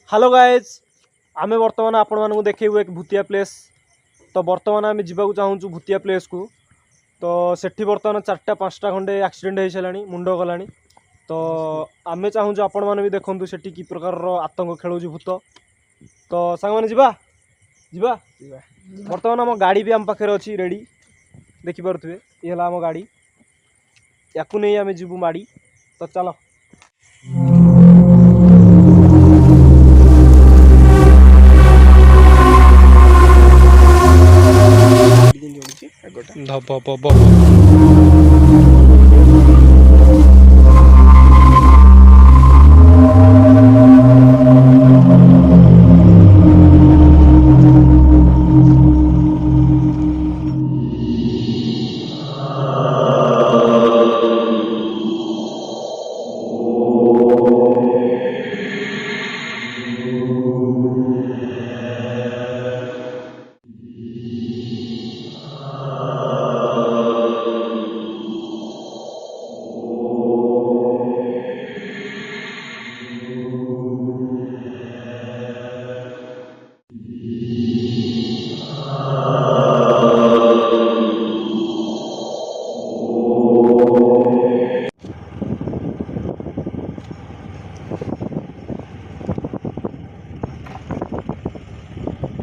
Hello guys आमे बर्तमान आपण मानू देखू एक भूतिया प्लेस। तो बर्तमान आम जावाक चाहूँ भूतिया प्लेस को। तो सेठी बर्तमान 4टा 5टा खंडे एक्सीडेंट हो सारा मुंड गला। तो आमे चाहूँ आपण मैंने भी देखूँ सेठी कि प्रकार आतंक खेलुची भूत। तो सांग मैंने जीवा बर्तमान आम गाड़ी भी आम पाखे अच्छी रेडी देखिपे। ये आम गाड़ी या नहीं आम जीवु माड़ी। तो चलो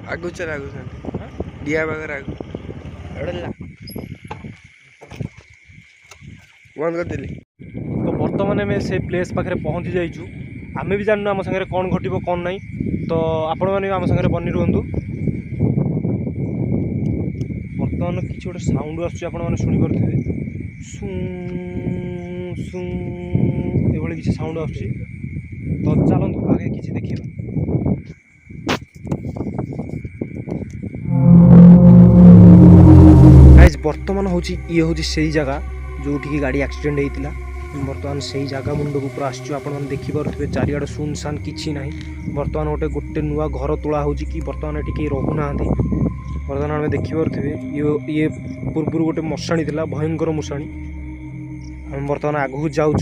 आगु चल आगु डिया बगर आगु बंद कर दिली। तो बर्तमान आम से प्लेस पाखे पहुँची जाइचु। आम भी जानू आम सागर कौन घटो कौन ना। तो आपण मैंने आम सागर बनी रुहतु। बर्तमान कि गोटे साउंड आसने शुणिपे ये साउंड आस। तो चलतु आगे किसी देखा। बर्तमान हूँ ये हूँ से जगह जो गाड़ी एक्सीडेंट होता। बर्तमान से ही जगह मुंड को पूरा आसने देखिपे चारिआड सुनसान किसी ना। बर्तमान गोटे गोटे नुआ घर तोला हो कि बर्तमान ये कहीं रोना। बर्तमान आम देखिपे ये पूर्व गोटे मशाणी था भयंकर मशाणी। आम बर्तमान आगू जाऊँ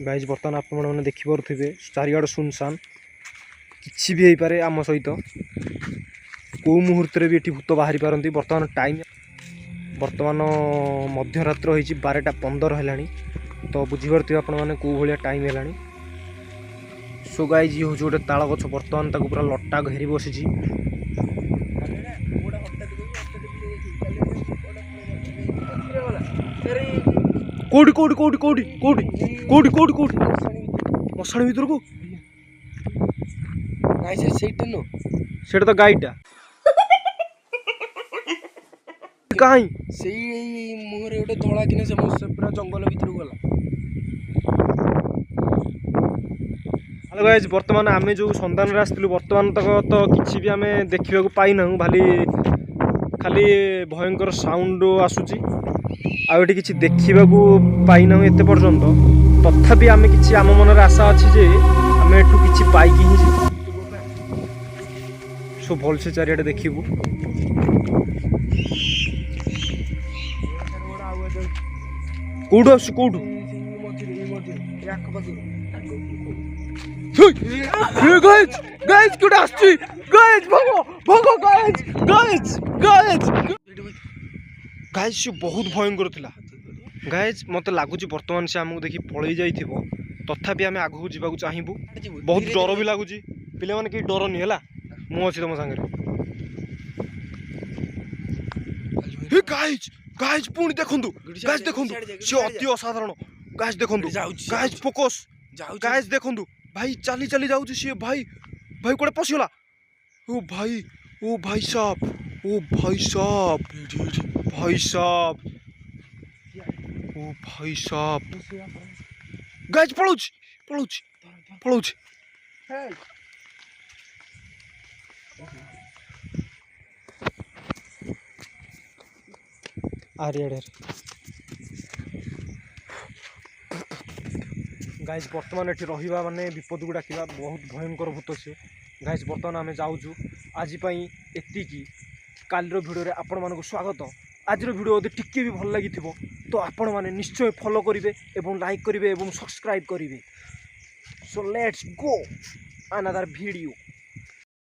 गाइज। बर्तमान आपने देखिपे चारिआड सुनसान किसी भी हो पारे आम सहित कौ मुहूर्त भी ये भूत बाहरी पारती। बर्तमान टाइम बर्तमान मध्यरात्र हो 12टा 15 है। तो बुझीपे आपण मैंने कौ भाया टाइम है। सो गाइज ये हूँ गोटे ताल गछ बर्तमान पूरा लटा घेरी बसी। कौटी कौटी कौटी कौटी कौटी कौटी कौटी कौटी मशाणी भीतर को सेटा तो गाईटा कहीं से मुहर गोटे धड़ा कि पूरा जंगल भीतर गला। हेलो गाइज बर्तमान आम जो सन्धान आसलु बर्तमान तक तो किसी भी आम देखा पाईना। खाली भयंकर साउंड आसूची आउे किसी देखा पाईना एत पर्यंत। तथापि आम कि आम मन आशा अच्छी जे आम एठू कि पाइकी ही सो भलसे चारिआडे देखू। कौट आस कौट गाइज बहुत भयंकर थिला। गाइज मत लगुच बर्तमान से आमको देखी पलि जाइए। तथापि आम आगू जावाक चाहबू। बहुत डर भी लगुच पे मैंने कहीं डर नहीं है मु अच्छी तुम सागर। गाइज गाइज पुणी देखु गाइज देखु सी अति असाधारण। गाइज देखु गाइज फोकस गाइज देखु भाई चली चली जाऊँ सी भाई भाई कौटे पशिगला। ओ भाई साहब ओ भाई साहब भाई साहब ओ भाई साहब गाइज पलौच पलौच पलौच। अरे अरे गाइज बर्तमान ये रहा माने विपद को डाक बहुत भयंकर भूत से। गाइज बर्तमान आम जाऊँ आज एति कालीर भिडियो आपण मानक स्वागत। आज भिडियो यदि टिके भी भल लगी तो आपण मैंने निश्चय फॉलो करेंगे, लाइक करेंगे, सब्सक्राइब करेंगे। So let's go another video.